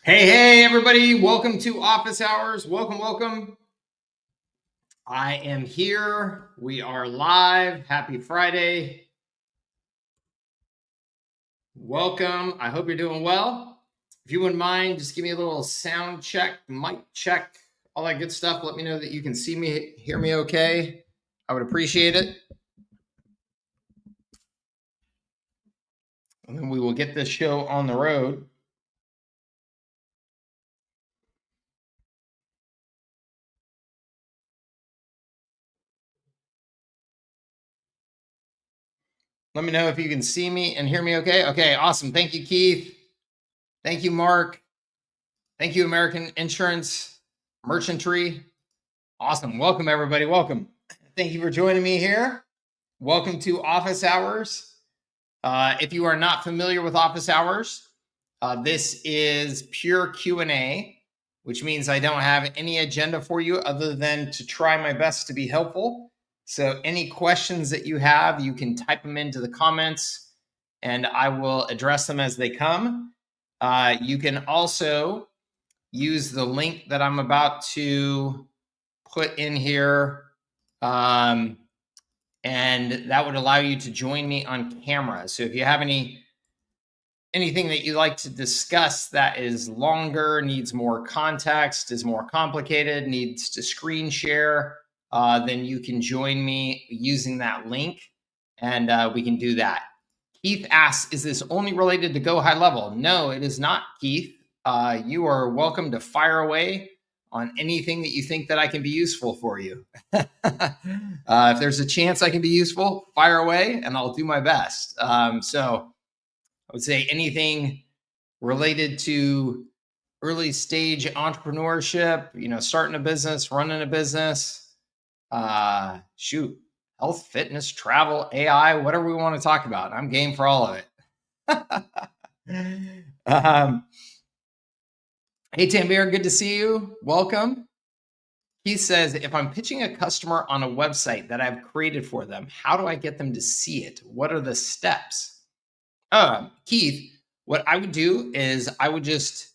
Hey, everybody. Welcome to Office Hours. Welcome. I am here. We are live. Happy Friday. Welcome. I hope you're doing well. If you wouldn't mind, just give me a little sound check, mic check, all that good stuff. Let me know that you can see me, hear me okay. I would appreciate it. And then we will get this show on the road. Let me know if you can see me and hear me okay. Okay, awesome. Thank you, Keith. Thank you, Mark. Thank you, American Insurance Merchantry. Awesome. Welcome, everybody. Welcome. Thank you for joining me here. Welcome to Office Hours. If you are not familiar with Office Hours, this is pure Q&A, which means I don't have any agenda for you other than to try my best to be helpful. So any questions that you have, you can type them into the comments and I will address them as they come. You can also use the link that I'm about to put in here, and that would allow you to join me on camera. So if you have anything that you'd like to discuss that is longer, needs more context, is more complicated, needs to screen share, then you can join me using that link, and we can do that. Keith asks, is this only related to Go High Level? No, it is not, Keith. You are welcome to fire away on anything that you think that I can be useful for you. If there's a chance I can be useful, fire away and I'll do my best. So I would say anything related to early stage entrepreneurship, starting a business, running a business, health, fitness, travel, AI, whatever we want to talk about. I'm game for all of it. Hey, Tanvir, good to see you. Welcome. He says, if I'm pitching a customer on a website that I've created for them, how do I get them to see it? What are the steps? Keith, what I would do is I would just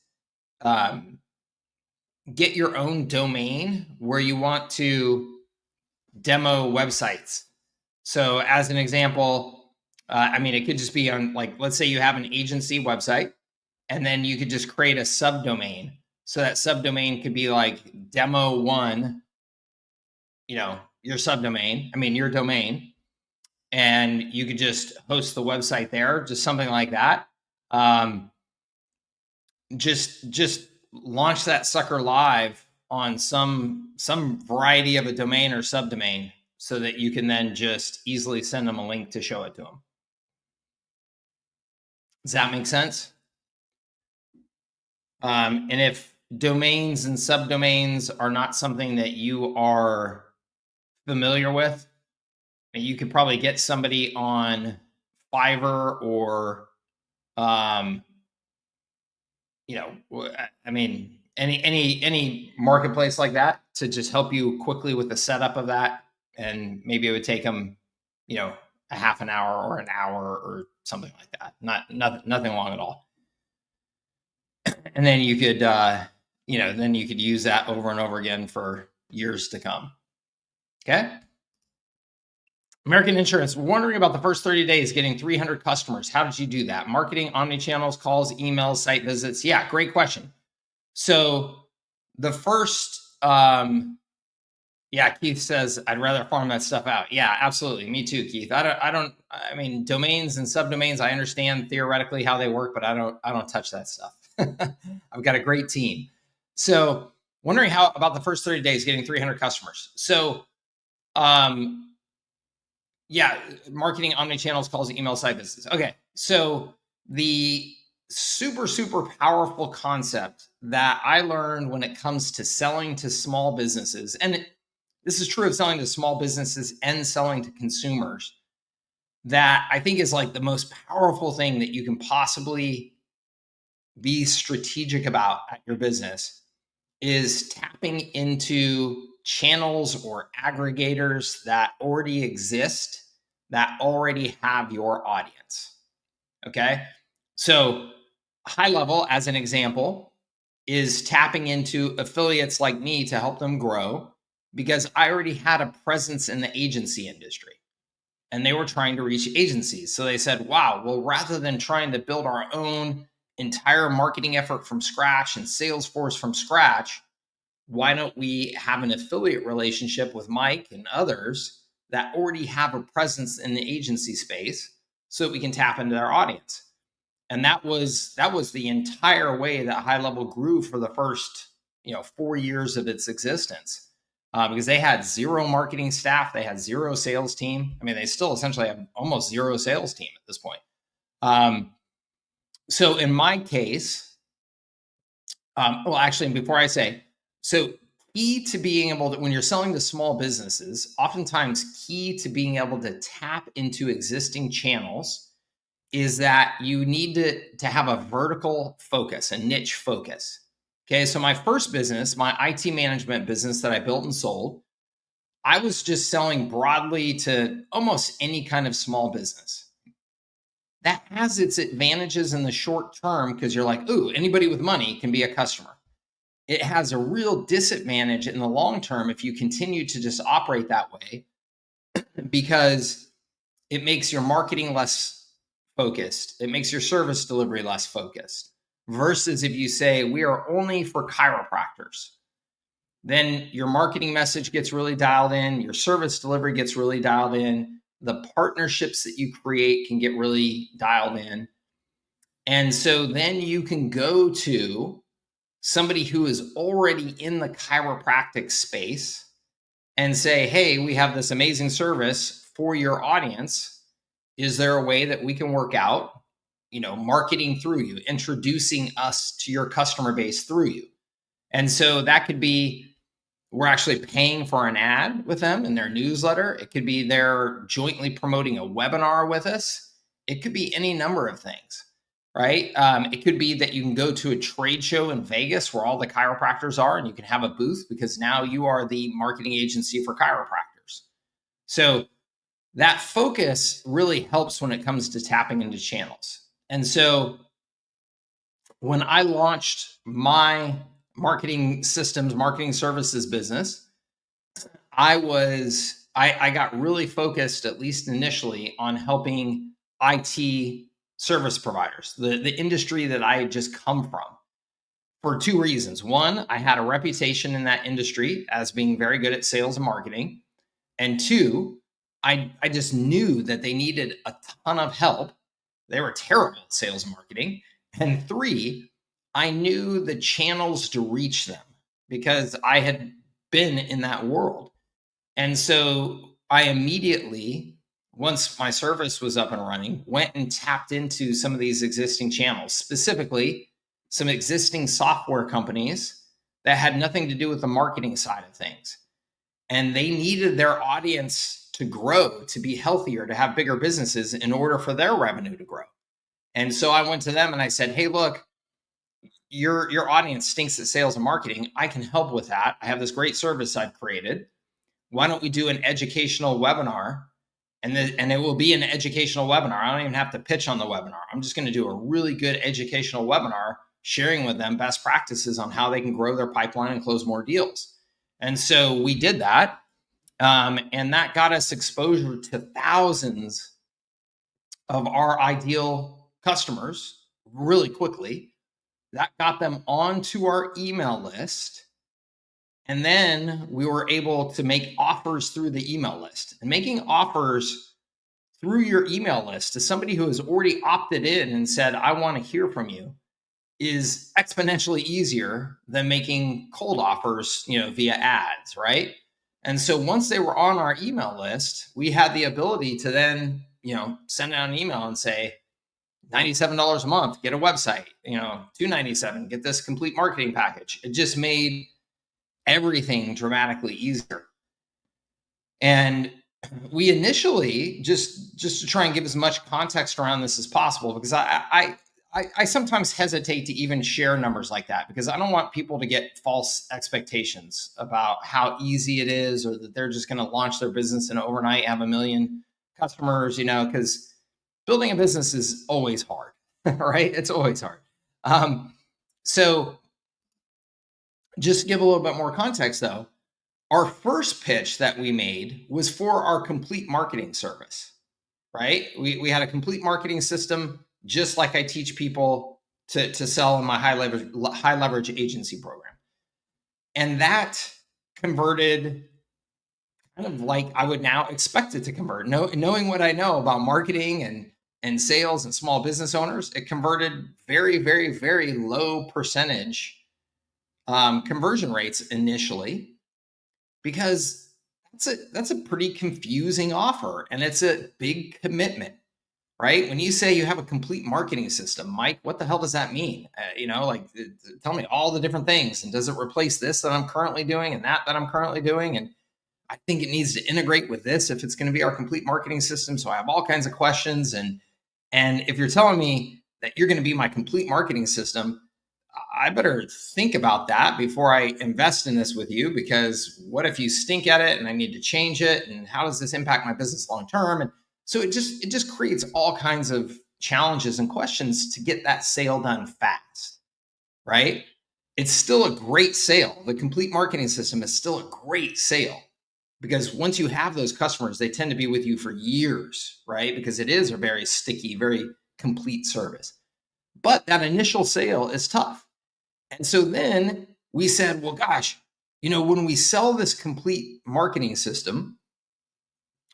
get your own domain where you want to demo websites. So as an example, it could just be on, like, let's say you have an agency website, and then you could just create a subdomain. So that subdomain could be like demo one, your subdomain, your domain, and you could just host the website there, just something like that. Just launch that sucker live on some variety of a domain or subdomain so that you can then just easily send them a link to show it to them. Does that make sense? And if domains and subdomains are not something that you are familiar with, you could probably get somebody on Fiverr or, any marketplace like that to just help you quickly with the setup of that. And maybe it would take them, a half an hour or an hour or something like that. Nothing long at all. And then you could, then you could use that over and over again for years to come. Okay. American Insurance, wondering about the first 30 days getting 300 customers. How did you do that? Marketing, omnichannels, calls, emails, site visits. Yeah, great question. So the first, Keith says, I'd rather farm that stuff out. Yeah, absolutely. Me too, Keith. Domains and subdomains, I understand theoretically how they work, but I don't touch that stuff. I've got a great team. So wondering how about the first 30 days getting 300 customers. So, marketing, omnichannels, calls, email, site visits. Okay. So the super powerful concept that I learned when it comes to selling to small businesses, and this is true of selling to small businesses and selling to consumers, that I think is like the most powerful thing that you can possibly be strategic about at your business, is tapping into channels or aggregators that already exist, that already have your audience. Okay. So HighLevel, as an example, is tapping into affiliates like me to help them grow, because I already had a presence in the agency industry and they were trying to reach agencies. So they said, wow, well, rather than trying to build our own entire marketing effort from scratch and sales force from scratch, why don't we have an affiliate relationship with Mike and others that already have a presence in the agency space so that we can tap into their audience? And that was the entire way that HighLevel grew for the first 4 years of its existence, because they had zero marketing staff, they had zero sales team. I mean, they still essentially have almost zero sales team at this point. So in my case, well, actually, before I say, so key to being able to, when you're selling to small businesses, oftentimes key to being able to tap into existing channels is that you need to have a vertical focus, a niche focus. Okay, so my first business, my IT management business that I built and sold, I was just selling broadly to almost any kind of small business. That has its advantages in the short term because you're like, ooh, anybody with money can be a customer. It has a real disadvantage in the long term if you continue to just operate that way, because it makes your marketing less focused. It makes your service delivery less focused. Versus if you say, we are only for chiropractors, then your marketing message gets really dialed in, your service delivery gets really dialed in, the partnerships that you create can get really dialed in. And so then you can go to somebody who is already in the chiropractic space and say, hey, we have this amazing service for your audience. Is there a way that we can work out, marketing through you, introducing us to your customer base through you? And so that could be, we're actually paying for an ad with them in their newsletter. It could be they're jointly promoting a webinar with us. It could be any number of things, right? It could be that you can go to a trade show in Vegas where all the chiropractors are and you can have a booth because now you are the marketing agency for chiropractors. So that focus really helps when it comes to tapping into channels. And so when I launched my marketing systems, marketing services business, I got really focused, at least initially, on helping IT service providers, the industry that I had just come from, for two reasons. One, I had a reputation in that industry as being very good at sales and marketing. And two, I just knew that they needed a ton of help. They were terrible at sales and marketing. And three, I knew the channels to reach them because I had been in that world. And so I immediately, once my service was up and running, went and tapped into some of these existing channels, specifically some existing software companies that had nothing to do with the marketing side of things. And they needed their audience to grow, to be healthier, to have bigger businesses in order for their revenue to grow. And so I went to them and I said, hey, look, your audience stinks at sales and marketing. I can help with that. I have this great service I've created. Why don't we do an educational webinar? And it will be an educational webinar. I don't even have to pitch on the webinar. I'm just going to do a really good educational webinar sharing with them best practices on how they can grow their pipeline and close more deals. And so we did that. And that got us exposure to thousands of our ideal customers really quickly. That got them onto our email list. And then we were able to make offers through the email list. And making offers through your email list to somebody who has already opted in and said, I want to hear from you, is exponentially easier than making cold offers, via ads, right? And so once they were on our email list, we had the ability to then, send out an email and say, $97 a month, get a website, $297, get this complete marketing package. It just made everything dramatically easier. And we initially, just to try and give as much context around this as possible, because I sometimes hesitate to even share numbers like that because I don't want people to get false expectations about how easy it is or that they're just going to launch their business and overnight have 1 million customers, because building a business is always hard, right? It's always hard. So just to give a little bit more context though, our first pitch that we made was for our complete marketing service, right? We had a complete marketing system, just like I teach people to sell in my high leverage agency program. And that converted kind of like I would now expect it to convert. Knowing what I know about marketing and sales and small business owners, it converted very, very, very low percentage conversion rates initially, because that's a pretty confusing offer and it's a big commitment, right? When you say you have a complete marketing system, Mike, what the hell does that mean? Tell me all the different things, and does it replace this that I'm currently doing and that I'm currently doing? And I think it needs to integrate with this if it's going to be our complete marketing system. So I have all kinds of questions, and if you're telling me that you're going to be my complete marketing system, I better think about that before I invest in this with you, because what if you stink at it and I need to change it? And how does this impact my business long term? And so it just creates all kinds of challenges and questions to get that sale done fast, right? It's still a great sale. The complete marketing system is still a great sale, because once you have those customers, they tend to be with you for years, right? Because it is a very sticky, very complete service. But that initial sale is tough. And so then we said, well, gosh, when we sell this complete marketing system,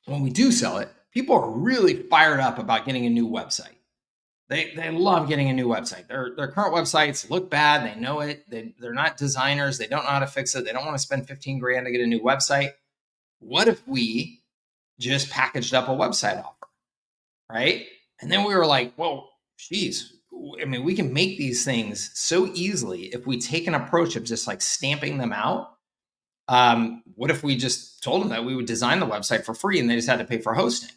when we do sell it, people are really fired up about getting a new website. They love getting a new website. Their current websites look bad. They know it. They're not designers. They don't know how to fix it. They don't want to spend 15 grand to get a new website. What if we just packaged up a website offer, right? And then we were like, well, geez, we can make these things so easily if we take an approach of just like stamping them out. What if we just told them that we would design the website for free and they just had to pay for hosting?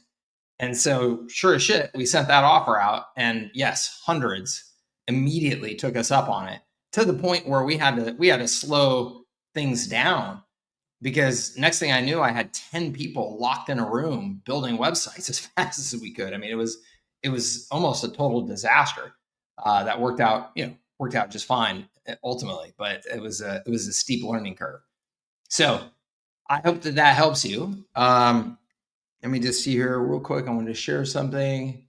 And so sure as shit, we sent that offer out, and yes, hundreds immediately took us up on it, to the point where we had to slow things down, because next thing I knew, I had 10 people locked in a room building websites as fast as we could. It was almost a total disaster. That worked out just fine ultimately, but it was a steep learning curve. So I hope that helps you. Let me just see here real quick. I wanted to share something.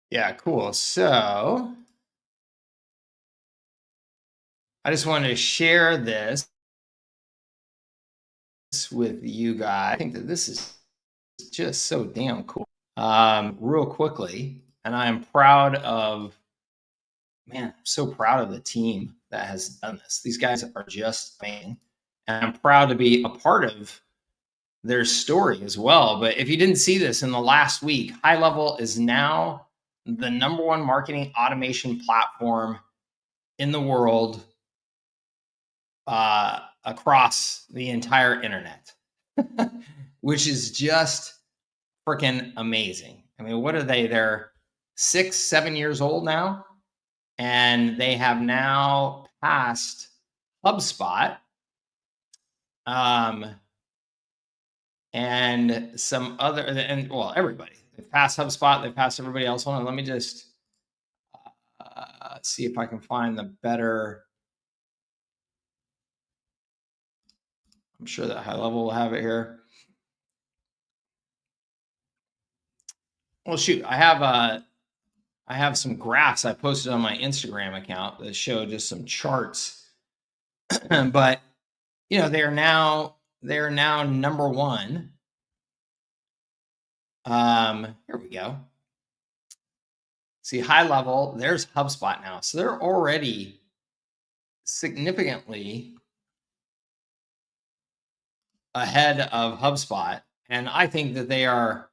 Yeah, cool. So I just wanted to share this with you guys. I think that this is just so damn cool. Real quickly, and I'm so proud of the team that has done this. These guys are just amazing, and I'm proud to be a part of their story as well. But if you didn't see this in the last week, HighLevel is now the #1 marketing automation platform in the world, across the entire internet, which is just freaking amazing. What are they? They're 6-7 years old now, and they have now passed HubSpot, and some other, everybody. They've passed HubSpot. They've passed everybody else. Hold on, let me just see if I can find the better. I'm sure that HighLevel will have it here. Well, shoot, I have some graphs I posted on my Instagram account that show just some charts. But they are now #1. Here we go. See, HighLevel, there's HubSpot now. So they're already significantly ahead of HubSpot. And I think that they are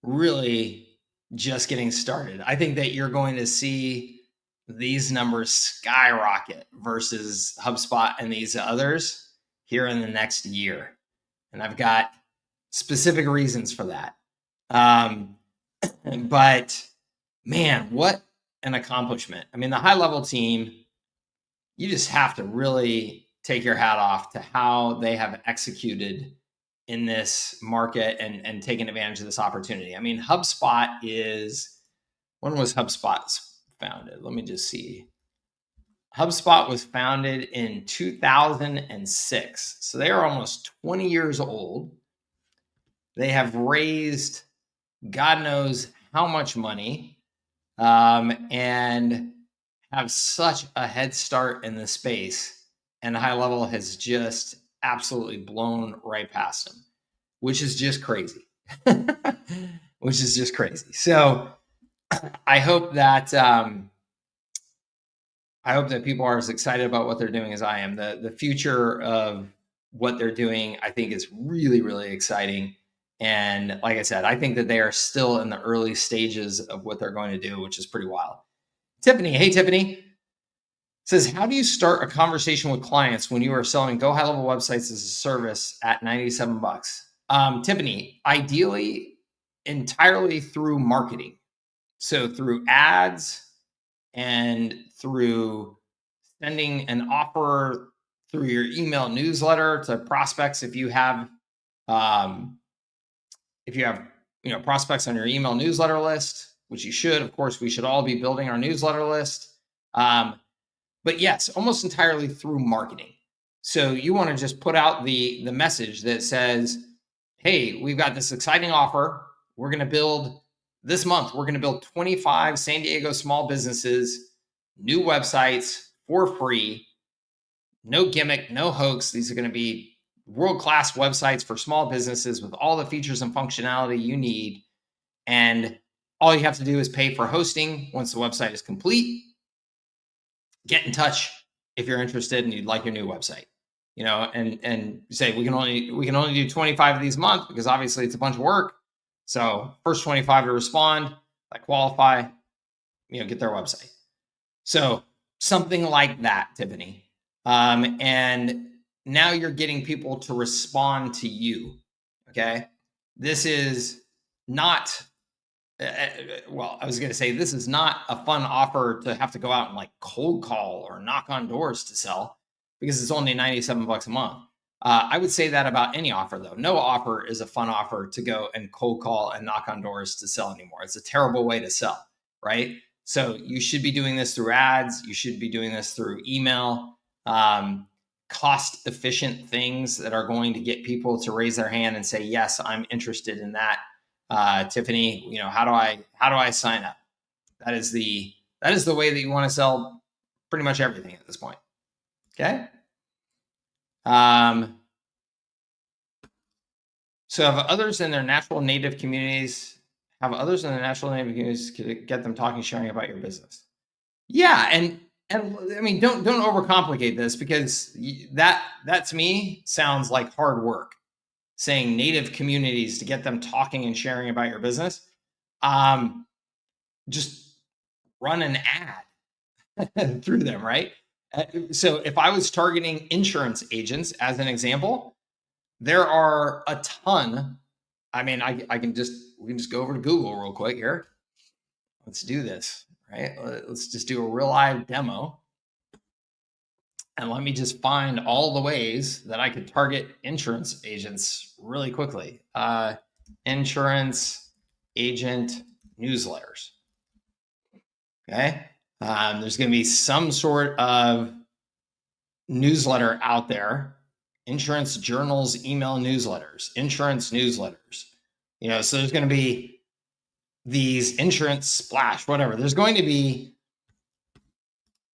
really just getting started. I think that you're going to see these numbers skyrocket versus HubSpot and these others here in the next year. And I've got specific reasons for that. But man, what an accomplishment. I mean, the HighLevel team, you just have to really take your hat off to how they have executed in this market and taken advantage of this opportunity. I mean, HubSpot is, when was HubSpot founded? Let me just see. HubSpot was founded in 2006. So they are almost 20 years old. They have raised God knows how much money, and have such a head start in the space. And HighLevel has just absolutely blown right past them, which is just crazy. Which is just crazy. So I hope that people are as excited about what they're doing as I am. The future of what they're doing, I think, is really, really exciting. And like I said, I think that they are still in the early stages of what they're going to do, which is pretty wild. Tiffany, hey Tiffany, says, how do you start a conversation with clients when you are selling Go HighLevel websites as a service at $97? Tiffany, ideally, entirely through marketing. So through ads and through sending an offer through your email newsletter to prospects. If you have prospects on your email newsletter list, which you should, of course, we should all be building our newsletter list. But yes, almost entirely through marketing. So you want to just put out the message that says, hey, we've got this exciting offer. We're going to build this month. We're going to build 25 San Diego small businesses, new websites for free. No gimmick, no hoax. These are going to be world-class websites for small businesses with all the features and functionality you need. And all you have to do is pay for hosting once the website is complete. Get in touch if you're interested and you'd like your new website, and say we can only do 25 of these a month because obviously it's a bunch of work. So first 25 to respond, that qualify, get their website. So something like that, Tiffany. And now you're getting people to respond to you. Okay. This is not, I was going to say, this is not a fun offer to have to go out and like cold call or knock on doors to sell, because it's only $97 a month. I would say that about any offer, though. No offer is a fun offer to go and cold call and knock on doors to sell anymore. It's a terrible way to sell, right? So you should be doing this through ads. You should be doing this through email, cost efficient things that are going to get people to raise their hand and say, yes, I'm interested in that. Tiffany, how do I sign up? That is the way that you want to sell pretty much everything at this point. Okay. So have others in their natural native communities get them talking, sharing about your business. Yeah. And I mean, don't overcomplicate this, because that to me sounds like hard work. Saying native communities to get them talking and sharing about your business. Just run an ad through them, right? So if I was targeting insurance agents as an example, there are a ton. I mean, we can just go over to Google real quick here. Let's do this, right? Let's just do a real live demo. And let me just find all the ways that I could target insurance agents really quickly. Insurance agent newsletters. Okay. There's going to be some sort of newsletter out there. Insurance journals, email newsletters, insurance newsletters. So there's going to be these insurance splash, whatever. There's going to be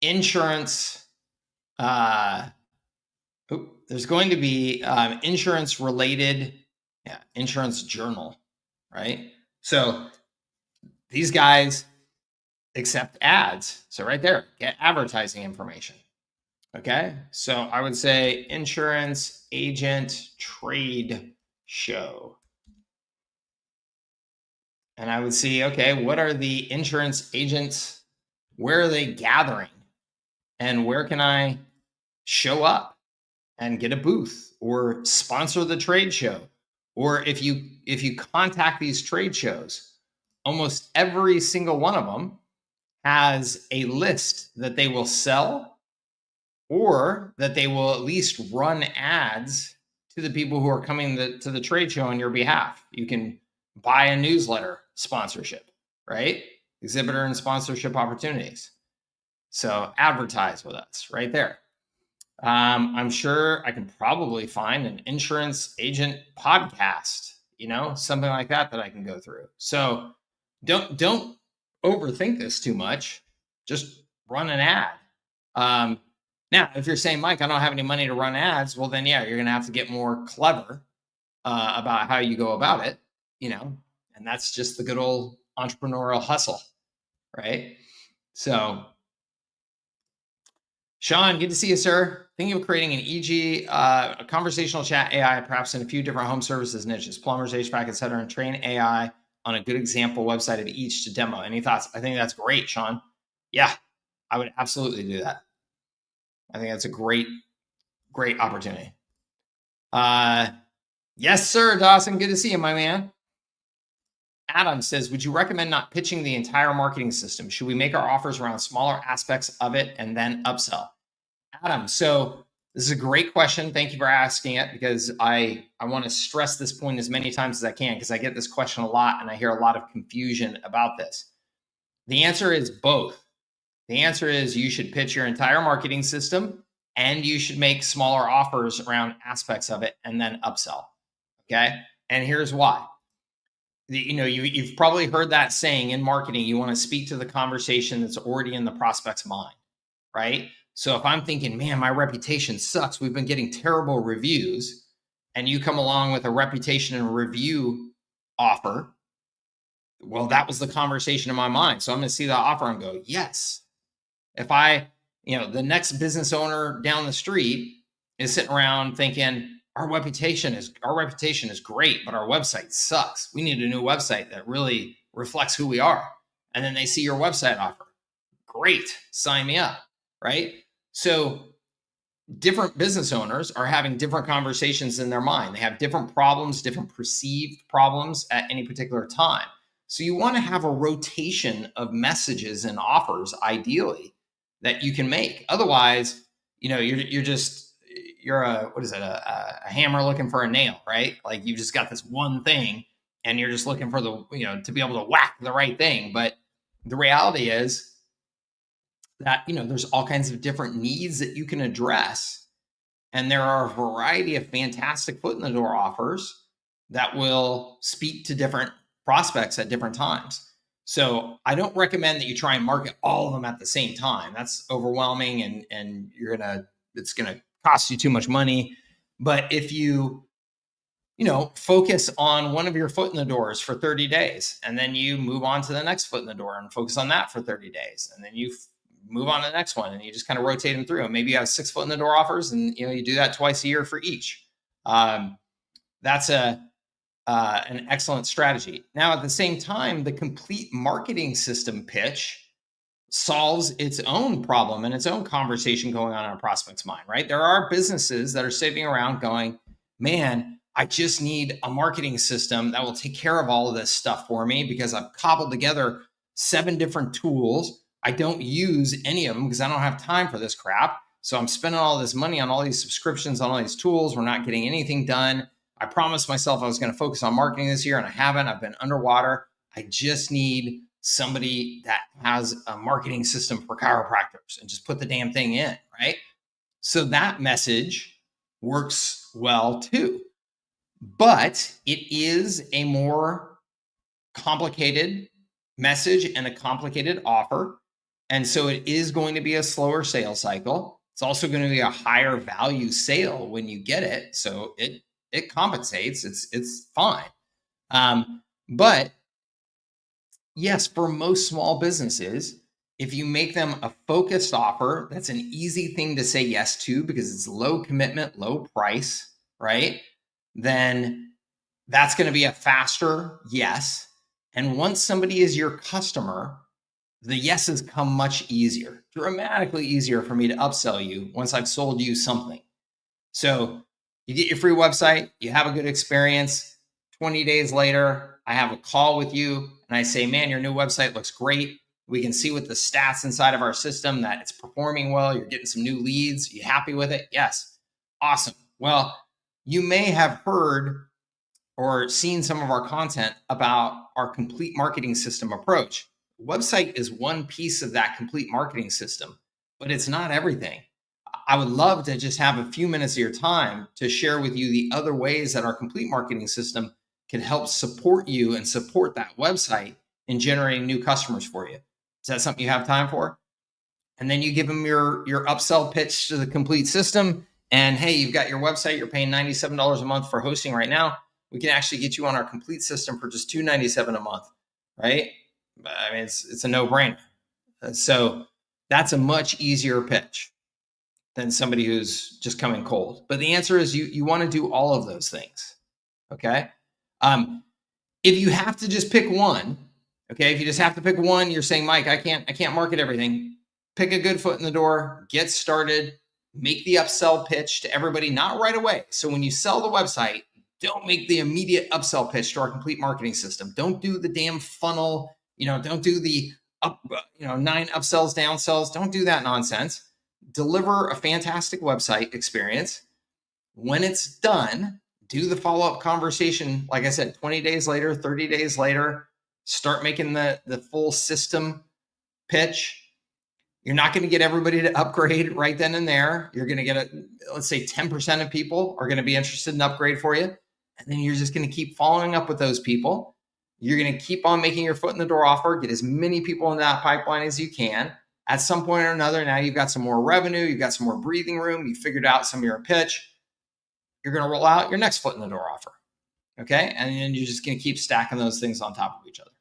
insurance. There's going to be insurance related, insurance journal, right? So these guys accept ads. So right there, get advertising information. Okay. So I would say insurance agent trade show. And I would see, okay, what are the insurance agents? Where are they gathering? And where can I show up and get a booth or sponsor the trade show? Or if you contact these trade shows, almost every single one of them has a list that they will sell, or that they will at least run ads to the people who are coming to the trade show on your behalf. You can buy a newsletter sponsorship, right? Exhibitor and sponsorship opportunities. So advertise with us right there. I'm sure I can probably find an insurance agent podcast, something like that I can go through. So don't overthink this too much. Just run an ad. Now, if you're saying, Mike, I don't have any money to run ads, well, then yeah, you're going to have to get more clever about how you go about it, and that's just the good old entrepreneurial hustle, right? So, Sean, good to see you, sir. Thinking of creating an EG, a conversational chat AI, perhaps in a few different home services niches, plumbers, HVAC, et cetera, and train AI on a good example website of each to demo. Any thoughts? I think that's great, Sean. Yeah, I would absolutely do that. I think that's a great opportunity. Yes, sir, Dawson. Good to see you, my man. Adam says, would you recommend not pitching the entire marketing system? Should we make our offers around smaller aspects of it and then upsell? Adam, so this is a great question. Thank you for asking it, because I want to stress this point as many times as I can, because I get this question a lot and I hear a lot of confusion about this. The answer is both. The answer is you should pitch your entire marketing system, and you should make smaller offers around aspects of it and then upsell. Okay. And here's why. You've probably heard that saying in marketing, you want to speak to the conversation that's already in the prospect's mind, right? So if I'm thinking, man, my reputation sucks, we've been getting terrible reviews, and you come along with a reputation and review offer, well, that was the conversation in my mind. So I'm going to see that offer and go, yes. If the next business owner down the street is sitting around thinking, our reputation is great, but our website sucks, we need a new website that really reflects who we are. And then they see your website offer, great, sign me up, right? So different business owners are having different conversations in their mind. They have different problems, different perceived problems at any particular time. So you want to have a rotation of messages and offers, ideally, that you can make. Otherwise, you're a hammer looking for a nail, right? Like, you just got this one thing and you're just looking for to be able to whack the right thing. But the reality is that, there's all kinds of different needs that you can address. And there are a variety of fantastic foot in the door offers that will speak to different prospects at different times. So I don't recommend that you try and market all of them at the same time. That's overwhelming, and it's going to cost you too much money. But if you focus on one of your foot in the doors for 30 days, and then you move on to the next foot in the door and focus on that for 30 days, and then you move on to the next one, and you just kind of rotate them through. And maybe you have 6 foot in the door offers, and you do that twice a year for each. That's an excellent strategy. Now, at the same time, the complete marketing system pitch solves its own problem and its own conversation going on in a prospect's mind, right? There are businesses that are sitting around going, man, I just need a marketing system that will take care of all of this stuff for me, because I've cobbled together 7 different tools. I don't use any of them because I don't have time for this crap. So I'm spending all this money on all these subscriptions, on all these tools. We're not getting anything done. I promised myself I was going to focus on marketing this year, and I haven't. I've been underwater. I just need somebody that has a marketing system for chiropractors, and just put the damn thing in, right? So that message works well too. But it is a more complicated message and a complicated offer. And so it is going to be a slower sales cycle. It's also going to be a higher value sale when you get it. So it compensates. It's fine. But yes, for most small businesses, if you make them a focused offer, that's an easy thing to say yes to because it's low commitment, low price, right? Then that's going to be a faster yes. And once somebody is your customer, the yeses come much easier, dramatically easier for me to upsell you once I've sold you something. So you get your free website, you have a good experience. 20 days later, I have a call with you and I say, man, your new website looks great. We can see with the stats inside of our system that it's performing well. You're getting some new leads. You happy with it? Yes. Awesome. Well, you may have heard or seen some of our content about our complete marketing system approach. Website is one piece of that complete marketing system, but it's not everything. I would love to just have a few minutes of your time to share with you the other ways that our complete marketing system can help support you and support that website in generating new customers for you. Is that something you have time for? And then you give them your upsell pitch to the complete system. And hey, you've got your website, you're paying $97 a month for hosting right now. We can actually get you on our complete system for just $297 a month, right? I mean, it's a no-brainer. So that's a much easier pitch than somebody who's just coming cold. But the answer is you want to do all of those things, okay? If you have to just pick one, okay, if you just have to pick one, you're saying, Mike, I can't market everything. Pick a good foot in the door, get started, make the upsell pitch to everybody, not right away. So when you sell the website, don't make the immediate upsell pitch to our complete marketing system. Don't do the damn funnel, don't do the 9 upsells, downsells. Don't do that nonsense. Deliver a fantastic website experience. When it's done, do the follow-up conversation. Like I said, 20 days later, 30 days later, start making the full system pitch. You're not going to get everybody to upgrade right then and there. You're going to get let's say 10% of people are going to be interested in upgrade for you. And then you're just going to keep following up with those people. You're going to keep on making your foot in the door offer, get as many people in that pipeline as you can. At some point or another, now you've got some more revenue, you've got some more breathing room, you figured out some of your pitch. You're going to roll out your next foot in the door offer. Okay. And then you're just going to keep stacking those things on top of each other.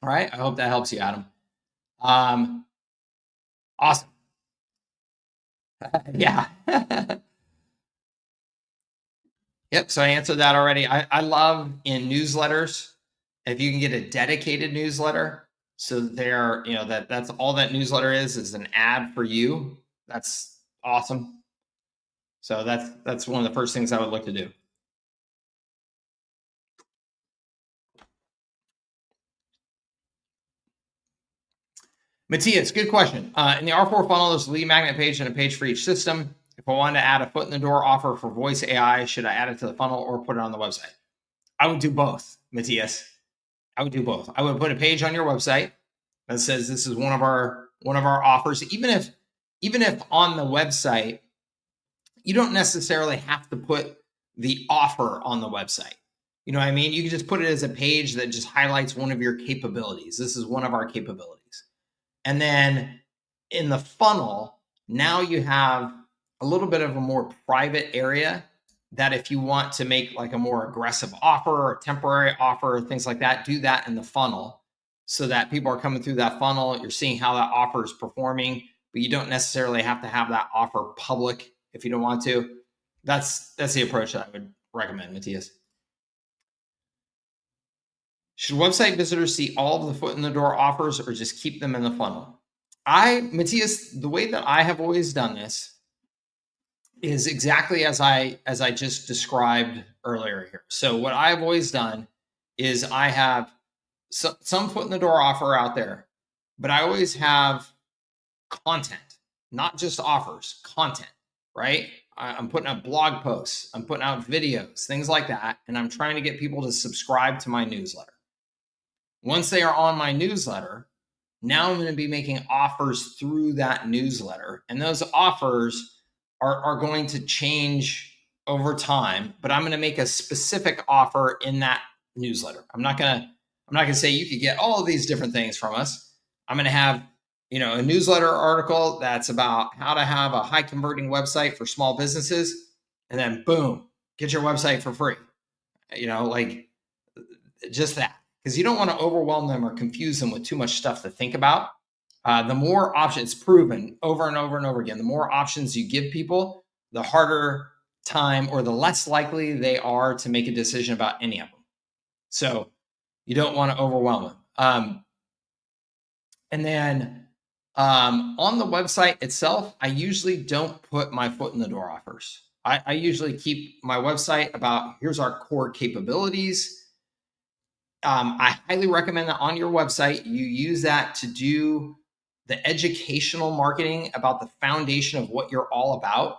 All right. I hope that helps you, Adam. Awesome. Yeah. Yep. So I answered that already. I love in newsletters, if you can get a dedicated newsletter, so there, that's all that newsletter is an ad for you. That's awesome. So that's one of the first things I would look to do. Matthias, good question. In the R4 funnel, there's a lead magnet page and a page for each system. If I wanted to add a foot in the door offer for voice AI, should I add it to the funnel or put it on the website? I would do both, Matthias. I would do both. I would put a page on your website that says this is one of our offers. Even if on the website, you don't necessarily have to put the offer on the website. You know what I mean? You can just put it as a page that just highlights one of your capabilities. This is one of our capabilities. And then in the funnel, now you have a little bit of a more private area that if you want to make like a more aggressive offer or a temporary offer, things like that, do that in the funnel so that people are coming through that funnel. You're seeing how that offer is performing, but you don't necessarily have to have that offer public if you don't want to. That's the approach that I would recommend, Matthias. Should website visitors see all of the foot in the door offers or just keep them in the funnel? Matthias, the way that I have always done this is exactly as I just described earlier here. So what I've always done is I have some foot in the door offer out there, but I always have content, not just offers, content, right? I'm putting out blog posts, I'm putting out videos, things like that, and I'm trying to get people to subscribe to my newsletter. Once they are on my newsletter, now I'm going to be making offers through that newsletter, and those offers are going to change over time, but I'm going to make a specific offer in that newsletter. I'm not going to say you could get all of these different things from us. I'm going to have, a newsletter article that's about how to have a high converting website for small businesses. And then boom, get your website for free. Like just that, because you don't want to overwhelm them or confuse them with too much stuff to think about. The more options, it's proven over and over and over again, the more options you give people, the harder time or the less likely they are to make a decision about any of them. So you don't want to overwhelm them. And then on the website itself, I usually don't put my foot in the door offers. I usually keep my website about, here's our core capabilities. I highly recommend that on your website, you use that to do the educational marketing about the foundation of what you're all about.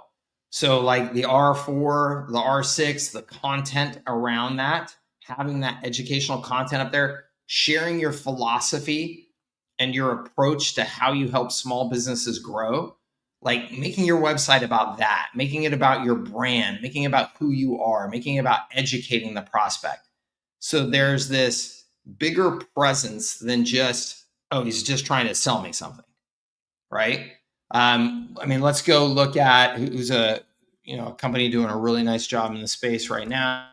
So, like the R4, the R6, the content around that, having that educational content up there, sharing your philosophy and your approach to how you help small businesses grow, like making your website about that, making it about your brand, making it about who you are, making it about educating the prospect. So there's this bigger presence than just, oh, he's just trying to sell me something, right? I mean, let's go look at who's a a company doing a really nice job in the space right now.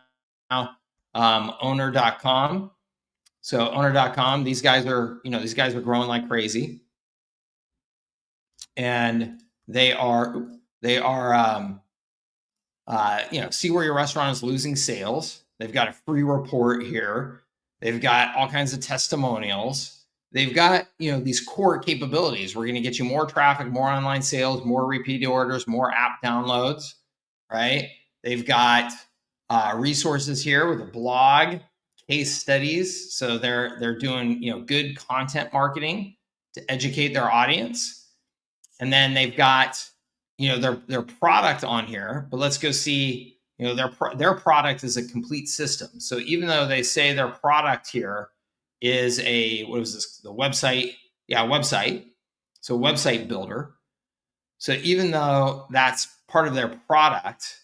Owner.com. So owner.com, these guys are growing like crazy, and they are see where your restaurant is losing sales. They've got a free report here. They've got all kinds of testimonials. They've got, these core capabilities. We're going to get you more traffic, more online sales, more repeat orders, more app downloads, right? They've got resources here with a blog, case studies. So they're doing, good content marketing to educate their audience. And then they've got, their product on here, but let's go see, their product is a complete system. So even though they say their product here is what is this? The website. Yeah, website. So website builder. So even though that's part of their product,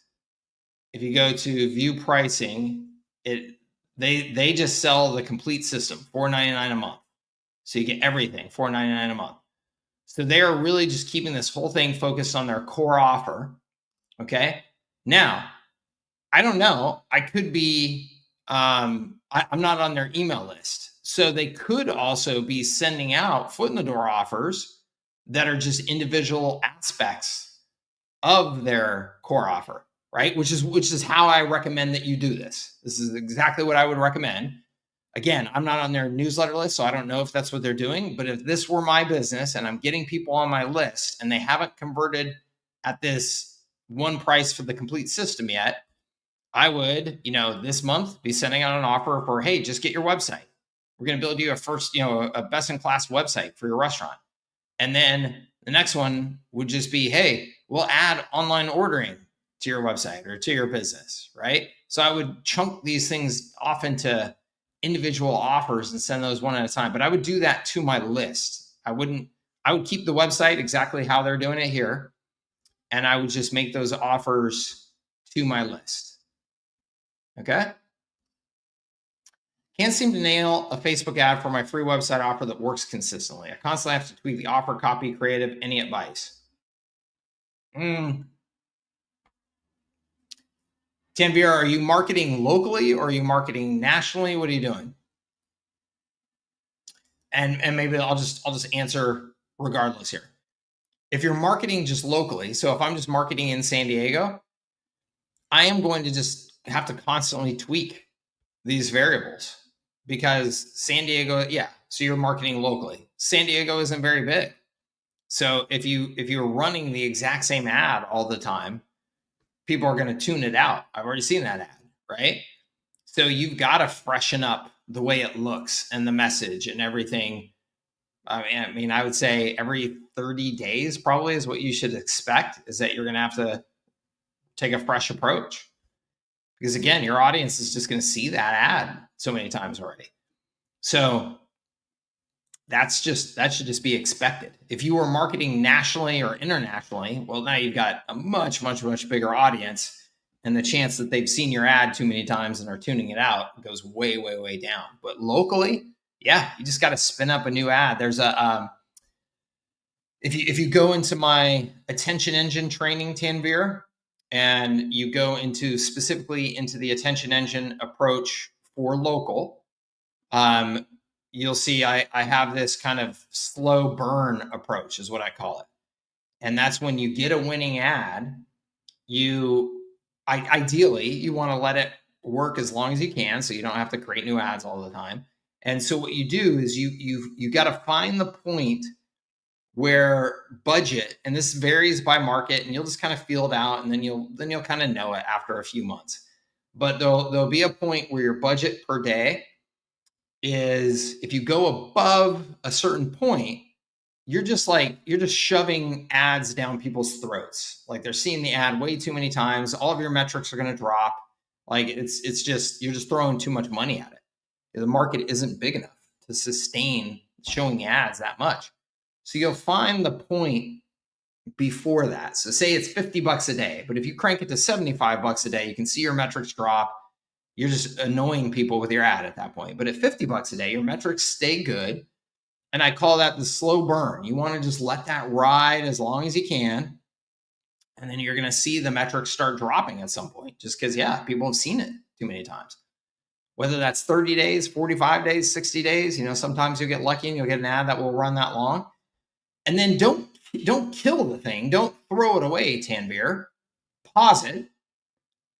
if you go to view pricing, they just sell the complete system, $4.99 a month. So you get everything, $4.99 a month. So they are really just keeping this whole thing focused on their core offer. Okay. Now, I don't know. I could be, I'm not on their email list. So they could also be sending out foot in the door offers that are just individual aspects of their core offer, right? Which is how I recommend that you do this. This is exactly what I would recommend. Again, I'm not on their newsletter list, so I don't know if that's what they're doing. But if this were my business and I'm getting people on my list and they haven't converted at this one price for the complete system yet, I would, this month be sending out an offer for, hey, just get your website. We're going to build you a best in class website for your restaurant. And then the next one would just be, hey, we'll add online ordering to your website or to your business, right? So I would chunk these things off into individual offers and send those one at a time. But I would do that to my list. I would keep the website exactly how they're doing it here. And I would just make those offers to my list. Okay. Can't seem to nail a Facebook ad for my free website offer that works consistently. I constantly have to tweak the offer, copy, creative. Any advice? Tanvir, are you marketing locally or are you marketing nationally? What are you doing? And maybe I'll just answer regardless here. If you're marketing just locally, so if I'm just marketing in San Diego, I am going to just have to constantly tweak these variables because San Diego, so you're marketing locally. San Diego isn't very big. So if you're running the exact same ad all the time, people are going to tune it out. I've already seen that ad, right? So you've got to freshen up the way it looks and the message and everything. I mean, I would say every 30 days probably is what you should expect, is that you're going to have to take a fresh approach. Because again, your audience is just going to see that ad so many times already. So that should just be expected. If you were marketing nationally or internationally, well, now you've got a much, much, much bigger audience, and the chance that they've seen your ad too many times and are tuning it out goes way, way, way down. But locally, you just got to spin up a new ad. There's a if you go into my attention engine training, Tanvir, and you go specifically into the attention engine approach for local, you'll see I have this kind of slow burn approach is what I call it. And that's when you get a winning ad, ideally you want to let it work as long as you can, so you don't have to create new ads all the time. And so what you do is you got to find the point where budget, and this varies by market, and you'll just kind of feel it out, and then you'll kind of know it after a few months. But there'll be a point where your budget per day is if you go above a certain point, you're just shoving ads down people's throats. Like they're seeing the ad way too many times. All of your metrics are going to drop. Like it's just, you're just throwing too much money at it. The market isn't big enough to sustain showing ads that much. So you'll find the point before that. So say it's $50 a day, but if you crank it to $75 a day, you can see your metrics drop. You're just annoying people with your ad at that point. But at $50 a day, your metrics stay good. And I call that the slow burn. You want to just let that ride as long as you can. And then you're going to see the metrics start dropping at some point, just because, yeah, people have seen it too many times. Whether that's 30 days, 45 days, 60 days, sometimes you'll get lucky and you'll get an ad that will run that long. And then don't kill the thing. Don't throw it away, Tanvir. Pause it,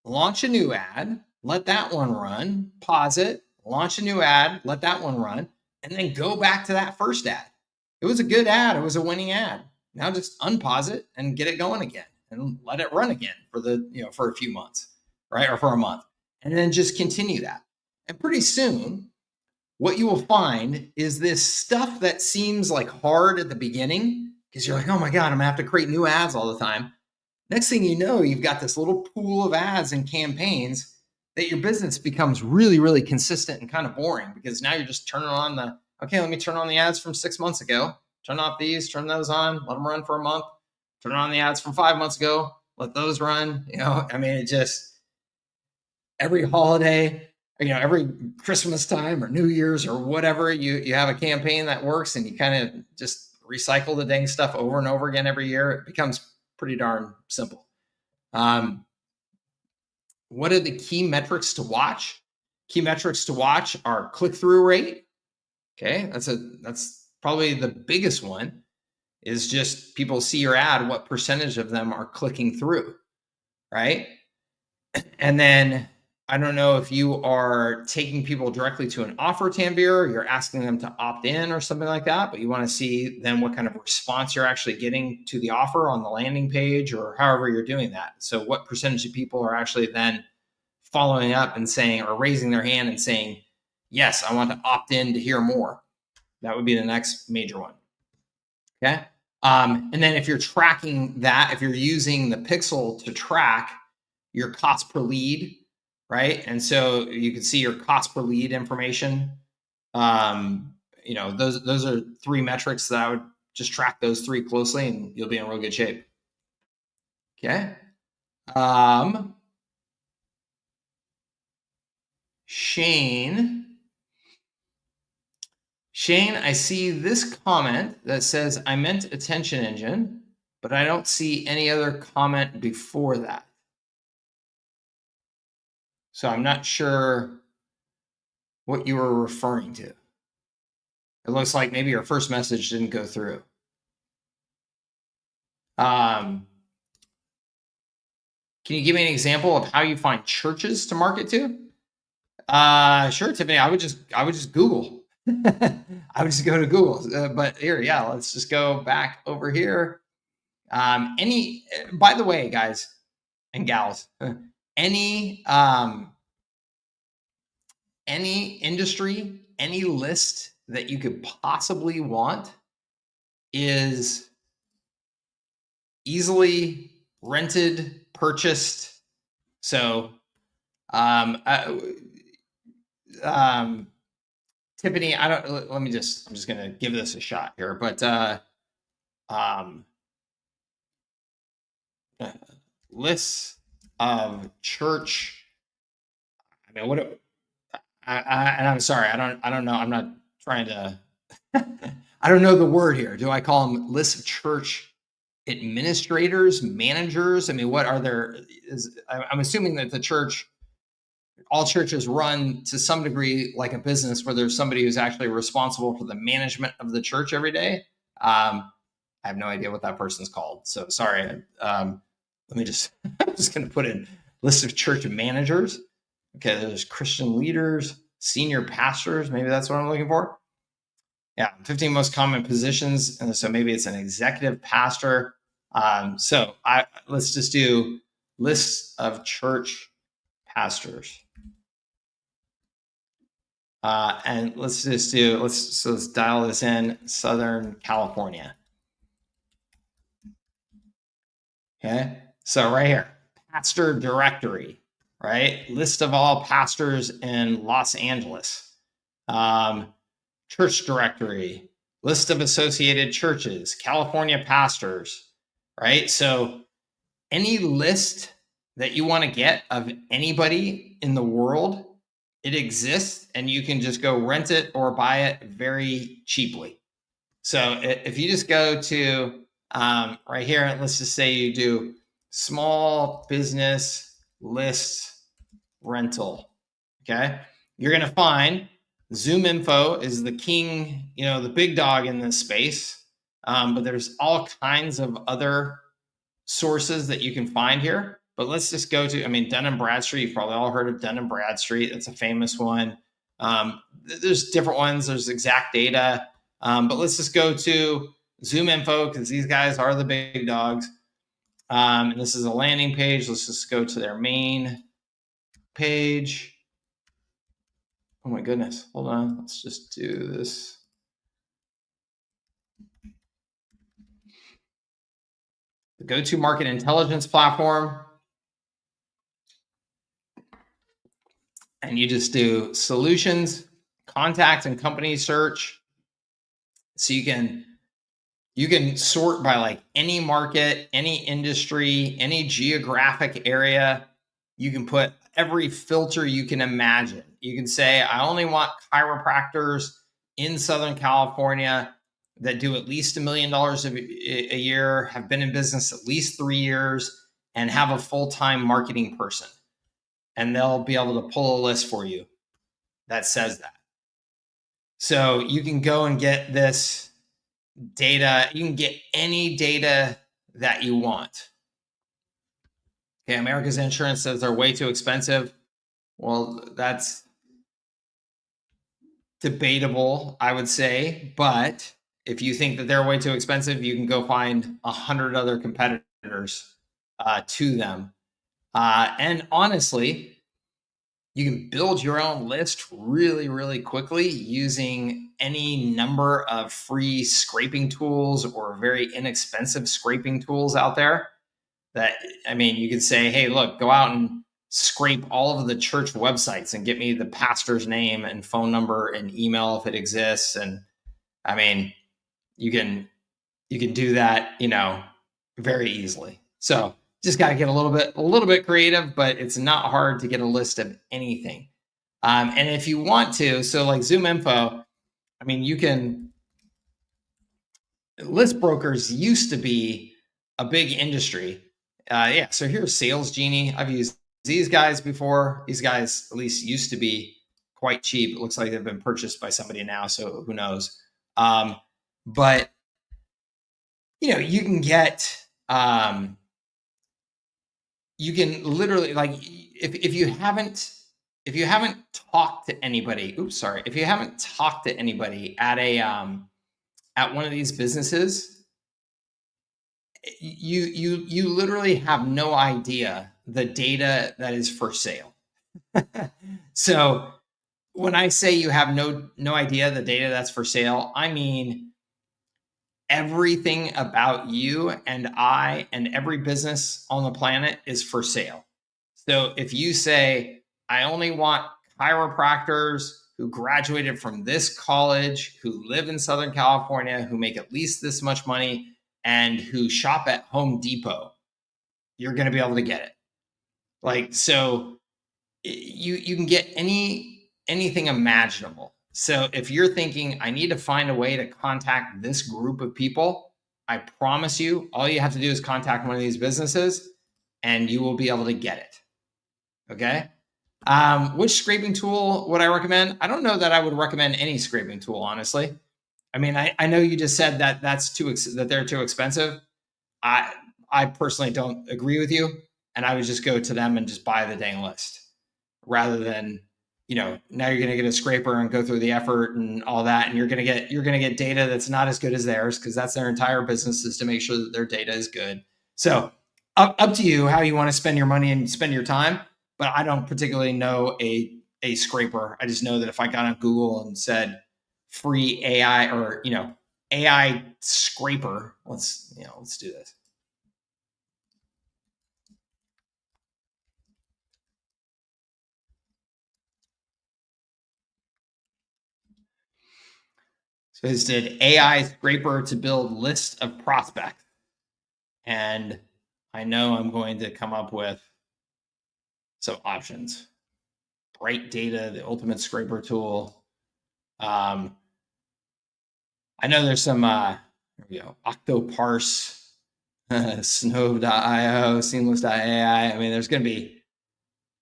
launch a new ad, let that one run, pause it, launch a new ad, let that one run, and then go back to that first ad. It was a good ad. It was a winning ad. Now just unpause it and get it going again and let it run again for a few months, right? Or for a month. And then just continue that. And pretty soon, what you will find is this stuff that seems like hard at the beginning, because you're like, oh my God, I'm gonna have to create new ads all the time. Next thing you know, you've got this little pool of ads and campaigns that your business becomes really, really consistent and kind of boring, because now you're just turning on let me turn on the ads from 6 months ago, turn off these, turn those on, let them run for a month, turn on the ads from 5 months ago, let those run. It just, every holiday, every Christmas time or New Year's or whatever, you have a campaign that works, and you kind of just recycle the dang stuff over and over again every year. It becomes pretty darn simple. What are the key metrics to watch? Key metrics to watch are click-through rate. Okay, that's probably the biggest one, is just people see your ad, what percentage of them are clicking through, right? And then I don't know if you are taking people directly to an offer, Tanvir, or you're asking them to opt in or something like that, but you want to see then what kind of response you're actually getting to the offer on the landing page, or however you're doing that. So what percentage of people are actually then following up and saying, or raising their hand and saying, yes, I want to opt in to hear more. That would be the next major one. Okay. And then if you're tracking that, if you're using the pixel to track your cost per lead, right? And so you can see your cost per lead information. Those are 3 metrics that I would just track those 3 closely, and you'll be in real good shape. Okay. Shane, I see this comment that says, I meant attention engine, but I don't see any other comment before that. So I'm not sure what you were referring to. It looks like maybe your first message didn't go through. Can you give me an example of how you find churches to market to? Sure, Tiffany. I would just Google. I would just go to Google. But here, yeah, let's just go back over here. By the way, guys and gals, any industry, any list that you could possibly want is easily rented, purchased. So, Tiffany, I'm just going to give this a shot here, but, lists of church. And I'm sorry, I don't know. I'm not trying to, I don't know the word here. Do I call them lists of church administrators, managers? What are there? I'm assuming that all churches run to some degree like a business, where there's somebody who's actually responsible for the management of the church every day. I have no idea what that person's called. So sorry. I'm just going to put in list of church managers. Okay, there's Christian leaders, senior pastors. Maybe that's what I'm looking for. Yeah, 15 most common positions. And so maybe it's an executive pastor. So let's just do lists of church pastors. And let's dial this in, Southern California. Okay, so right here, pastor directory, right? List of all pastors in Los Angeles. Church directory, list of associated churches, California pastors, right? So any list that you want to get of anybody in the world, it exists, and you can just go rent it or buy it very cheaply. So if you just go to right here, let's just say you do small business list rental. Okay, you're going to find Zoom Info is the king, the big dog in this space. But there's all kinds of other sources that you can find here. But let's just go to, Dun & Bradstreet. You've probably all heard of Dun & Bradstreet. That's a famous one. There's different ones. There's Exact Data. But let's just go to Zoom Info because these guys are the big dogs. And this is a landing page. Let's just go to their main page. Oh my goodness. Hold on. Let's just do this. The go-to market intelligence platform. And you just do solutions, contact, and company search. So you can sort by like any market, any industry, any geographic area. You can put every filter you can imagine. You can say, I only want chiropractors in Southern California that do at least $1 million a year, have been in business at least 3 years, and have a full-time marketing person. And they'll be able to pull a list for you that says that. So you can go and get this data. You can get any data that you want. Okay, America's Insurance says they're way too expensive. Well, that's debatable, I would say. But if you think that they're way too expensive, you can go find 100 other competitors to them. And honestly, you can build your own list really, really quickly using any number of free scraping tools or very inexpensive scraping tools out there. That, you can say, hey, look, go out and scrape all of the church websites and get me the pastor's name and phone number and email if it exists. And you can do that, very easily. So just got to get a little bit creative, but it's not hard to get a list of anything. And if you want to, so like Zoom Info, you can, list brokers used to be a big industry. So here's Sales Genie. I've used these guys before. These guys at least used to be quite cheap. It looks like they've been purchased by somebody now, so who knows? But you can get, you can literally, like, if you haven't talked to anybody, if you haven't talked to anybody at at one of these businesses, you literally have no idea the data that is for sale. So when I say you have no idea the data that's for sale, I mean everything about you and I and every business on the planet is for sale. So if you say, I only want chiropractors who graduated from this college, who live in Southern California, who make at least this much money, and who shop at Home Depot, you're going to be able to get it. Like, so you can get anything imaginable. So if you're thinking, I need to find a way to contact this group of people, I promise you, all you have to do is contact one of these businesses and you will be able to get it. Okay. Which scraping tool would I recommend? I don't know that I would recommend any scraping tool, honestly. I know you just said that that they're too expensive. I personally don't agree with you, and I would just go to them and just buy the dang list rather than, now you're going to get a scraper and go through the effort and all that, and you're going to get data that's not as good as theirs, because that's their entire business, is to make sure that their data is good. So up to you how you want to spend your money and spend your time, but I don't particularly know a a scraper. I just know that if I got on Google and said free AI or, AI scraper, let's do this. So it did AI scraper to build list of prospects. And I know I'm going to come up with some options. Bright Data, the ultimate scraper tool. I know there's some, here we go, Octoparse, Snow.io, Seamless.ai. I mean, there's going to be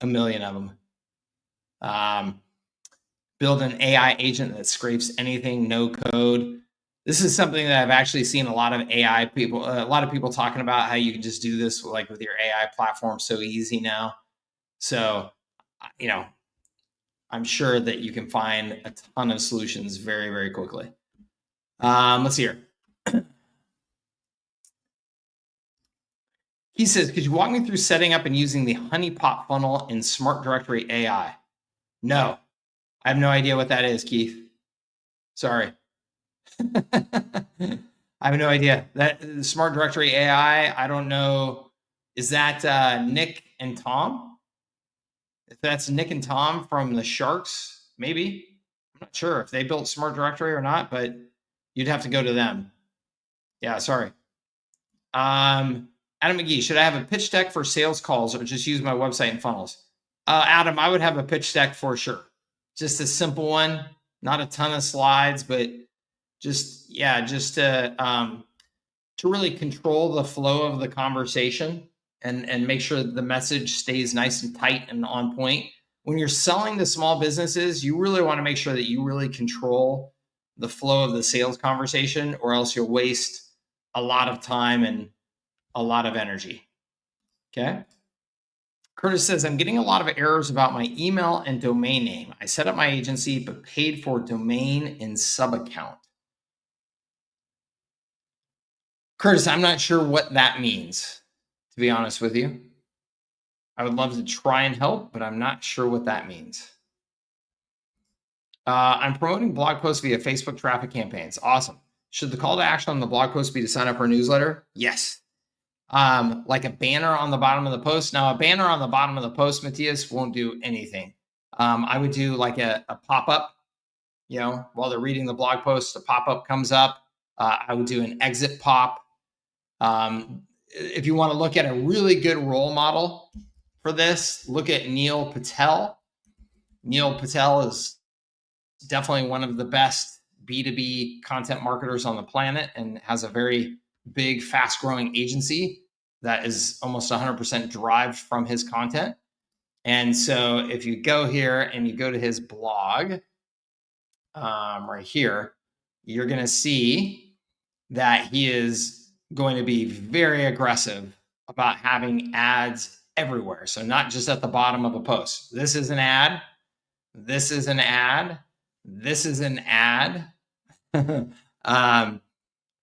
a million of them. Build an AI agent that scrapes anything, no code. This is something that I've actually seen a lot of AI people, a lot of people talking about how you can just do this like with your AI platform so easy now. So, I'm sure that you can find a ton of solutions very, very quickly. Let's see here. He says, could you walk me through setting up and using the honeypot funnel in Smart Directory AI? No, I have no idea what that is, Keith. Sorry. I have no idea. That Smart Directory AI, I don't know. Is that Nick and Tom? If that's Nick and Tom from the Sharks, maybe. I'm not sure if they built Smart Directory or not, but you'd have to go to them. Yeah, sorry. Adam McGee, should I have a pitch deck for sales calls or just use my website and funnels? Adam, I would have a pitch deck for sure. Just a simple one, not a ton of slides, but just to really control the flow of the conversation and make sure the message stays nice and tight and on point. When you're selling to small businesses, you really want to make sure that you really control the flow of the sales conversation, or else you'll waste a lot of time and a lot of energy. Okay. Curtis says, I'm getting a lot of errors about my email and domain name. I set up my agency, but paid for domain and sub account. Curtis, I'm not sure what that means, to be honest with you. I would love to try and help, but I'm not sure what that means. I'm promoting blog posts via Facebook traffic campaigns. Awesome. Should the call to action on the blog post be to sign up for a newsletter? Yes. Like a banner on the bottom of the post. Now, a banner on the bottom of the post, Matthias, won't do anything. I would do like a pop-up, while they're reading the blog post, a pop-up comes up. I would do an exit pop. If you want to look at a really good role model for this, look at Neil Patel. Neil Patel is definitely one of the best B2B content marketers on the planet and has a very big, fast-growing agency that is almost 100% derived from his content. And so if you go here and you go to his blog, right here, you're going to see that he is going to be very aggressive about having ads everywhere. So not just at the bottom of a post. This is an ad. This is an ad. This is an ad.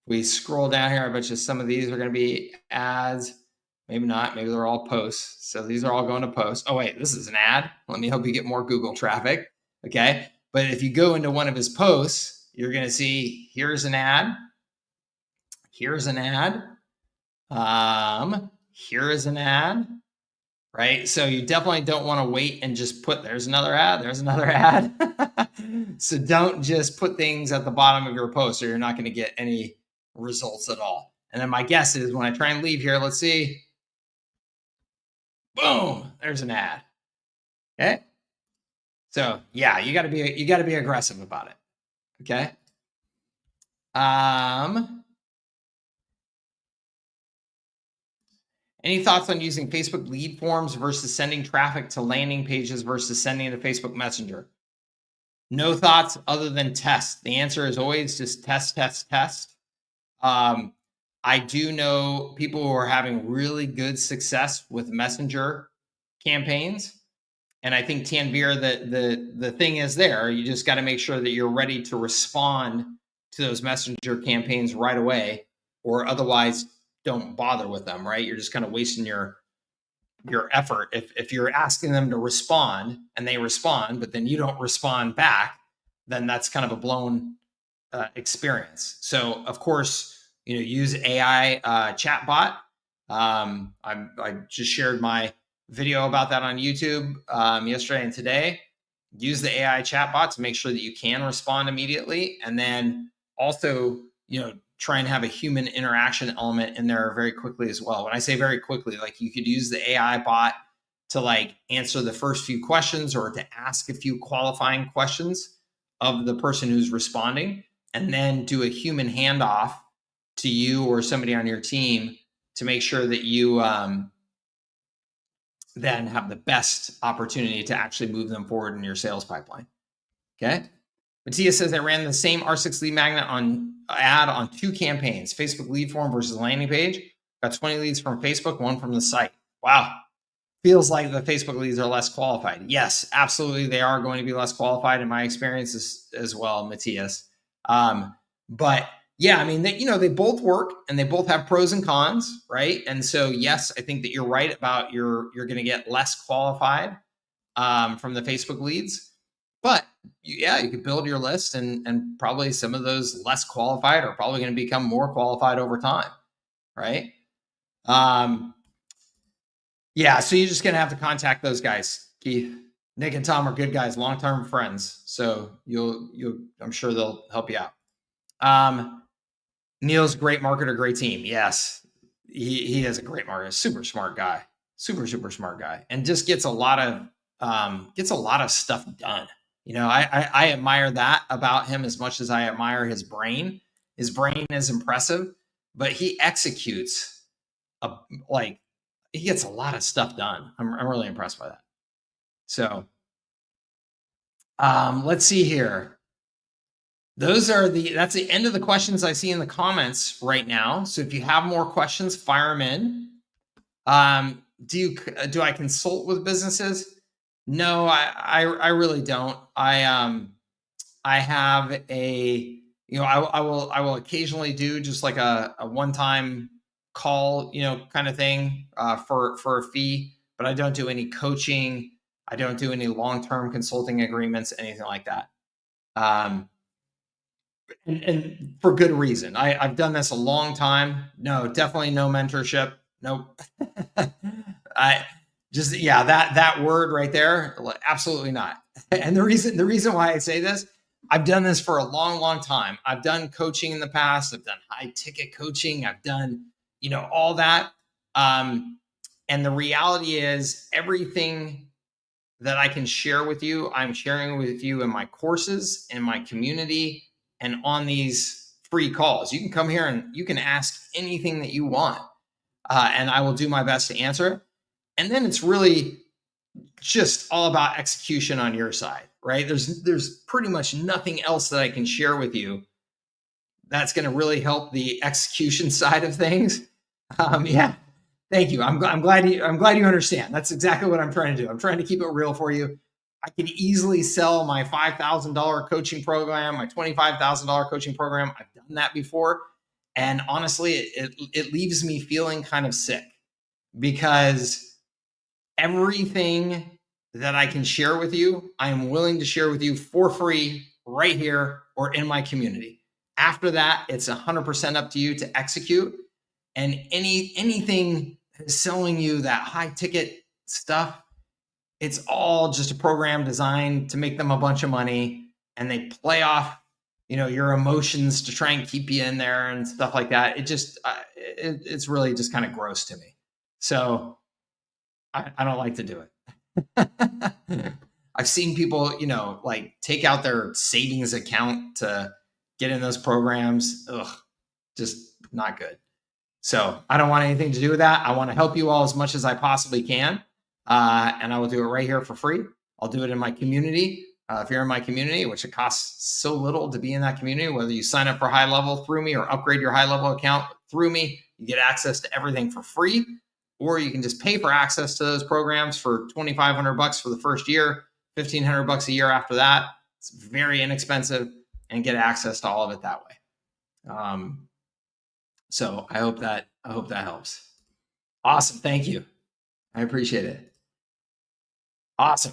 We scroll down here. I bet you some of these are going to be ads. Maybe not. Maybe they're all posts. So these are all going to posts. Oh, wait, this is an ad. Let me help you get more Google traffic. Okay. But if you go into one of his posts, you're going to see here's an ad. Here's an ad. Here is an ad. Right. So you definitely don't want to wait and just put there's another ad. There's another ad. So don't just put things at the bottom of your post or you're not going to get any results at all. And then my guess is when I try and leave here, let's see. Boom, there's an ad. Okay. So yeah, you gotta be aggressive about it. Okay. Any thoughts on using Facebook lead forms versus sending traffic to landing pages versus sending to Facebook Messenger? No thoughts other than test. The answer is always just test, test, test. I do know people who are having really good success with Messenger campaigns. And I think Tanvir, the thing is there, you just got to make sure that you're ready to respond to those Messenger campaigns right away, or otherwise don't bother with them, right? You're just kind of wasting your your effort. If you're asking them to respond and they respond, but then you don't respond back, then that's kind of a blown experience. So of course, use AI chatbot. I just shared my video about that on YouTube yesterday and today. Use the AI chatbot to make sure that you can respond immediately, and then also, try and have a human interaction element in there very quickly as well. When I say very quickly, like you could use the AI bot to like answer the first few questions or to ask a few qualifying questions of the person who's responding, and then do a human handoff to you or somebody on your team to make sure that you then have the best opportunity to actually move them forward in your sales pipeline. Okay. Mattia says, I ran the same R6 lead magnet ad on 2 campaigns, Facebook lead form versus landing page. Got 20 leads from Facebook, 1 from the site. Wow. Feels like the Facebook leads are less qualified. Yes, absolutely. They are going to be less qualified in my experience as well, Matthias. But yeah, I mean, they both work and they both have pros and cons, right? And so, yes, I think that you're right about you're going to get less qualified from the Facebook leads. But yeah, you could build your list and probably some of those less qualified are probably going to become more qualified over time, right? Yeah, so you're just going to have to contact those guys, Keith. Nick and Tom are good guys, long-term friends. So I'm sure they'll help you out. Neil's a great marketer, great team. Yes, he is a great marketer, super smart guy, super smart guy, and just gets a lot of stuff done. I admire that about him as much as I admire his brain. His brain is impressive, but he executes he gets a lot of stuff done. I'm really impressed by that. So let's see here. That's the end of the questions I see in the comments right now. So if you have more questions, fire them in. Do I consult with businesses? No, I really don't. I have I will occasionally do just like a one-time call, kind of thing for a fee, but I don't do any coaching. I don't do any long-term consulting agreements, anything like that. And for good reason. I've done this a long time. No, definitely no mentorship. Nope. That word right there, absolutely not. And the reason why I say this, I've done this for a long time. I've done coaching in the past. I've done high ticket coaching. I've done, all that. And the reality is everything that I can share with you, I'm sharing with you in my courses, in my community, and on these free calls. You can come here and you can ask anything that you want, and I will do my best to answer it. And then it's really just all about execution on your side, right? There's pretty much nothing else that I can share with you that's going to really help the execution side of things. Yeah, thank you. I'm glad you understand. That's exactly what I'm trying to do. I'm trying to keep it real for you. I can easily sell my $5,000 coaching program, my $25,000 coaching program. I've done that before, and honestly, it leaves me feeling kind of sick because everything that I can share with you, I am willing to share with you for free right here or in my community. After that, it's 100% up to you to execute. And anything selling you that high ticket stuff, it's all just a program designed to make them a bunch of money, and they play off, your emotions to try and keep you in there and stuff like that. It's really just kind of gross to me. So I don't like to do it. I've seen people, like take out their savings account to get in those programs. Ugh, just not good. So I don't want anything to do with that. I want to help you all as much as I possibly can. And I will do it right here for free. I'll do it in my community. If you're in my community, which it costs so little to be in that community, whether you sign up for HighLevel through me or upgrade your HighLevel account through me, you get access to everything for free. Or you can just pay for access to those programs for $2,500 for the first year, $1,500 a year after that. It's very inexpensive, and get access to all of it that way. So I hope that helps. Awesome. Thank you. I appreciate it. Awesome.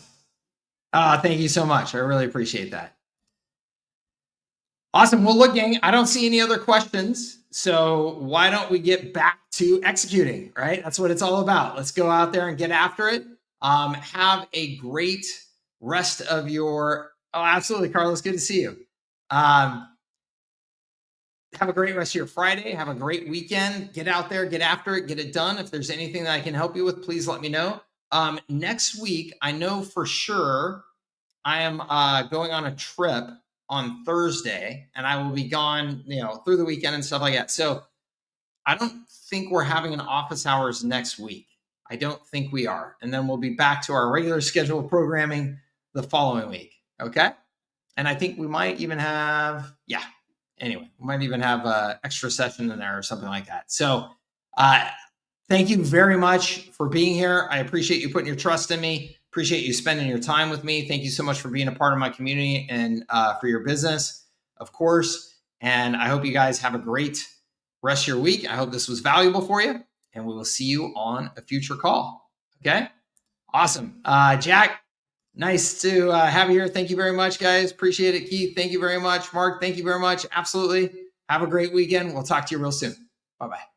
Thank you so much. I really appreciate that. Awesome. Well, look, gang, I don't see any other questions. So why don't we get back to executing, right? That's what it's all about. Let's go out there and get after it. Have a great rest of your, oh, absolutely, Carlos. Good to see you. Have a great rest of your Friday. Have a great weekend. Get out there, get after it, get it done. If there's anything that I can help you with, please let me know. Next week, I know for sure I am going on a trip on Thursday, and I will be gone, through the weekend and stuff like that. So I don't think we're having an office hours next week. I don't think we are. And then we'll be back to our regular scheduled programming the following week. Okay. And I think we might even have, anyway, we might even have an extra session in there or something like that. So thank you very much for being here. I appreciate you putting your trust in me. Appreciate you spending your time with me. Thank you so much for being a part of my community and for your business, of course. And I hope you guys have a great rest of your week. I hope this was valuable for you, and we will see you on a future call. Okay? Awesome. Jack, nice to have you here. Thank you very much, guys. Appreciate it. Keith, thank you very much. Mark, thank you very much. Absolutely. Have a great weekend. We'll talk to you real soon. Bye-bye.